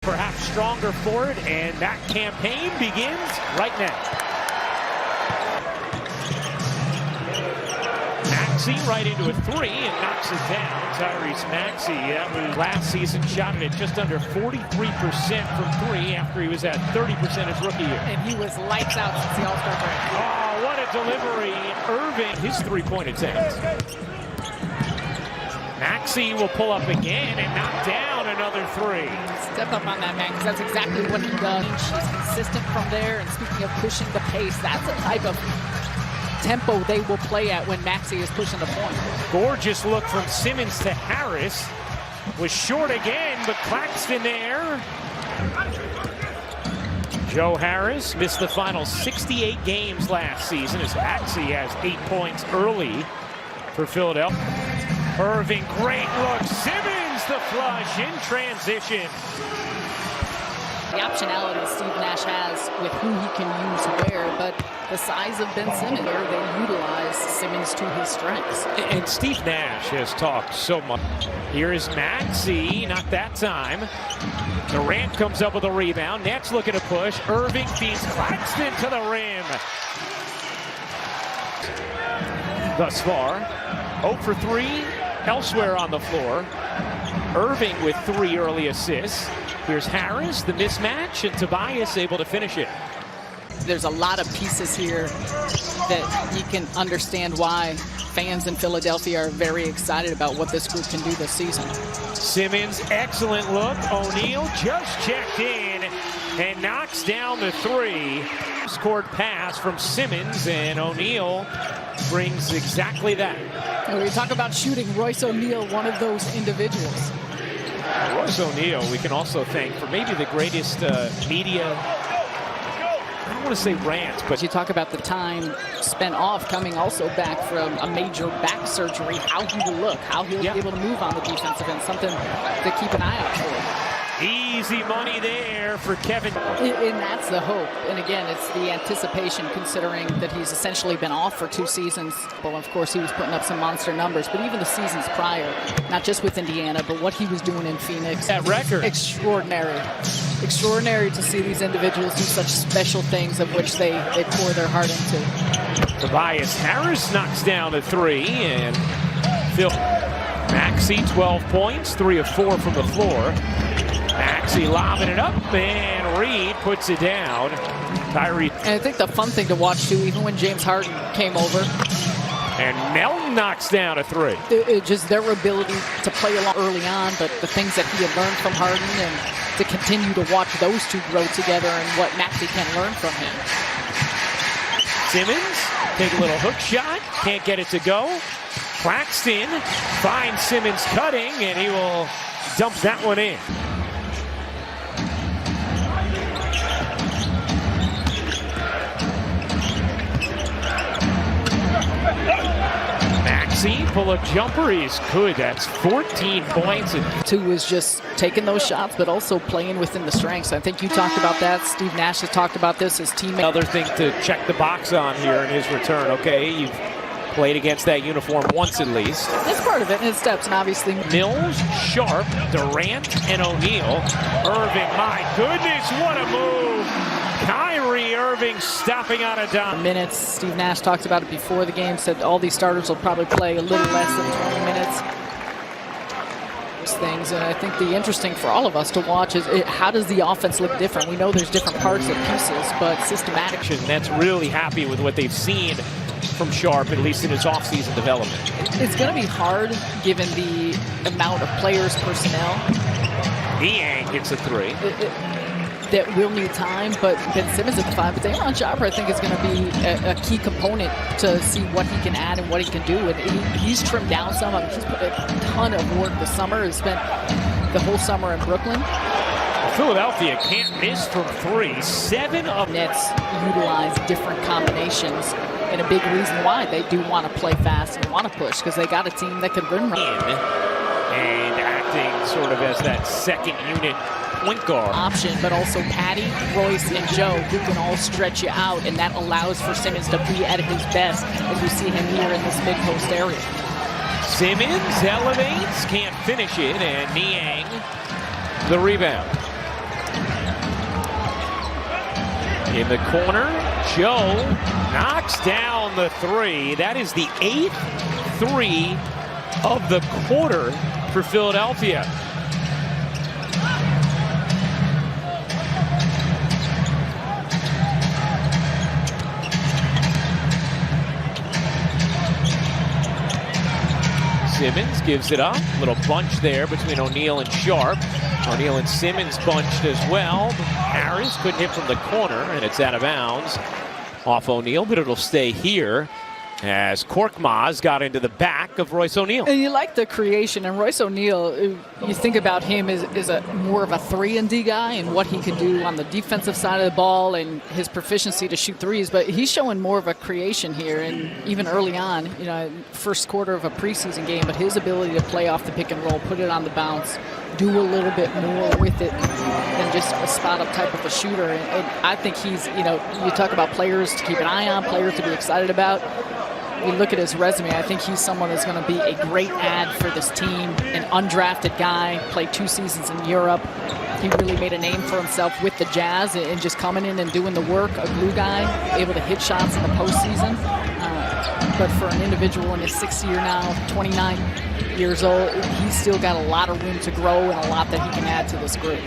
Perhaps stronger for it, and that campaign begins right now. Maxey right into a three and knocks it down. Tyrese Maxey, that was last season, shot it at just under 43% from three after he was at 30% his rookie year. And he was lights out since the All-Star break. Oh, what a delivery. Irving, his three-point attempt. Maxey will pull up again and knock down another three. Step up on that, man, because that's exactly what he does. She's consistent from there, and speaking of pushing the pace, that's the type of tempo they will play at when Maxey is pushing the point. Gorgeous look from Simmons to Harris. Was short again, but Claxton there. Joe Harris missed the final 68 games last season as Maxey has 8 points early for Philadelphia. Irving, great look. Simmons, the flush in transition. The optionality Steve Nash has with who he can use where, but the size of Ben Simmons, they utilize Simmons to his strengths. And Steve Nash has talked so much. Here is Maxey, not that time. Durant comes up with a rebound. Nets looking to push. Irving feeds Claxton to the rim. Thus far, 0 for 3 elsewhere on the floor. Irving with 3 early assists. Here's Harris, the mismatch, and Tobias able to finish it. There's a lot of pieces here that you can understand why fans in Philadelphia are very excited about what this group can do this season. Simmons, excellent look. O'Neal just checked in and knocks down the three. Scored pass from Simmons, and O'Neal brings exactly that. When we talk about shooting, Royce O'Neal, one of those individuals. Royce O'Neal, we can also thank for maybe the greatest media, I don't want to say rants, but you talk about the time spent off coming also back from a major back surgery, how he will look, how he'll be able to move on the defensive end, something to keep an eye out for. Easy money there for Kevin. And that's the hope. And again, it's the anticipation considering that he's essentially been off for 2 seasons. Well, of course, he was putting up some monster numbers, but even the seasons prior, not just with Indiana, but what he was doing in Phoenix. That record. Extraordinary. Extraordinary to see these individuals do such special things of which they pour their heart into. Tobias Harris knocks down a three, and Phil Maxey, 12 points, 3 of 4 from the floor. Maxey lobbing it up, and Reed puts it down. Tyree. And I think the fun thing to watch, too, even when James Harden came over. And Melton knocks down a three. Just their ability to play along early on, but the things that he had learned from Harden and to continue to watch those two grow together and what Maxey can learn from him. Simmons, take a little hook shot, can't get it to go. Claxton finds Simmons cutting, and he will dump that one in. Maxey, pull-up jumper, he's good. That's 14 points. And 2 is just taking those shots, but also playing within the strengths. I think you talked about that. Steve Nash has talked about this, his teammate. Another thing to check the box on here in his return. Okay, you've played against that uniform once at least. That's part of it, and it steps, and obviously. Mills, Sharp, Durant, and O'Neal. Irving, my goodness, what a move. Kyrie Irving stopping on a dime. Minutes. Steve Nash talked about it before the game, said all these starters will probably play a little less than 20 minutes. Those things, and I think the interesting for all of us to watch is how does the offense look different? We know there's different parts and pieces, but systematic. That's really happy with what they've seen from Sharp, at least in his offseason development. It's going to be hard given the amount of players, personnel. Niang hits a three. That will need time, but Ben Simmons at the 5. But Daron Chopper, I think, is going to be a key component to see what he can add and what he can do. And he's trimmed down some. I mean, he's put a ton of work this summer. He's spent the whole summer in Brooklyn. Philadelphia can't miss from 3. 7 of Nets utilize different combinations, and a big reason why they do want to play fast and want to push, because they got a team that could run. And acting sort of as that second unit point guard option, but also Patty, Royce, and Joe, who can all stretch you out, and that allows for Simmons to be at his best as we see him here in this mid-post area. Simmons elevates, can't finish it, and Niang the rebound. In the corner, Joe knocks down the three. That is the 8th three of the quarter for Philadelphia. Simmons gives it up. Little bunch there between O'Neal and Sharp. O'Neal and Simmons bunched as well. Harris couldn't hit from the corner, and it's out of bounds off O'Neal, but it'll stay here as Korkmaz got into the back of Royce O'Neal. And you like the creation, and Royce O'Neal, you think about him as a more of a 3-and-D guy and what he can do on the defensive side of the ball and his proficiency to shoot threes, but he's showing more of a creation here, and even early on, first quarter of a preseason game, but his ability to play off the pick and roll, put it on the bounce, do a little bit more with it than just a spot-up type of a shooter. And I think he's, you talk about players to keep an eye on, players to be excited about. You look at his resume, I think he's someone that's going to be a great add for this team. An undrafted guy, played 2 seasons in Europe. He really made a name for himself with the Jazz and just coming in and doing the work. A glue guy, able to hit shots in the postseason. But for an individual in his 6th year now, 29 years old, he's still got a lot of room to grow and a lot that he can add to this group.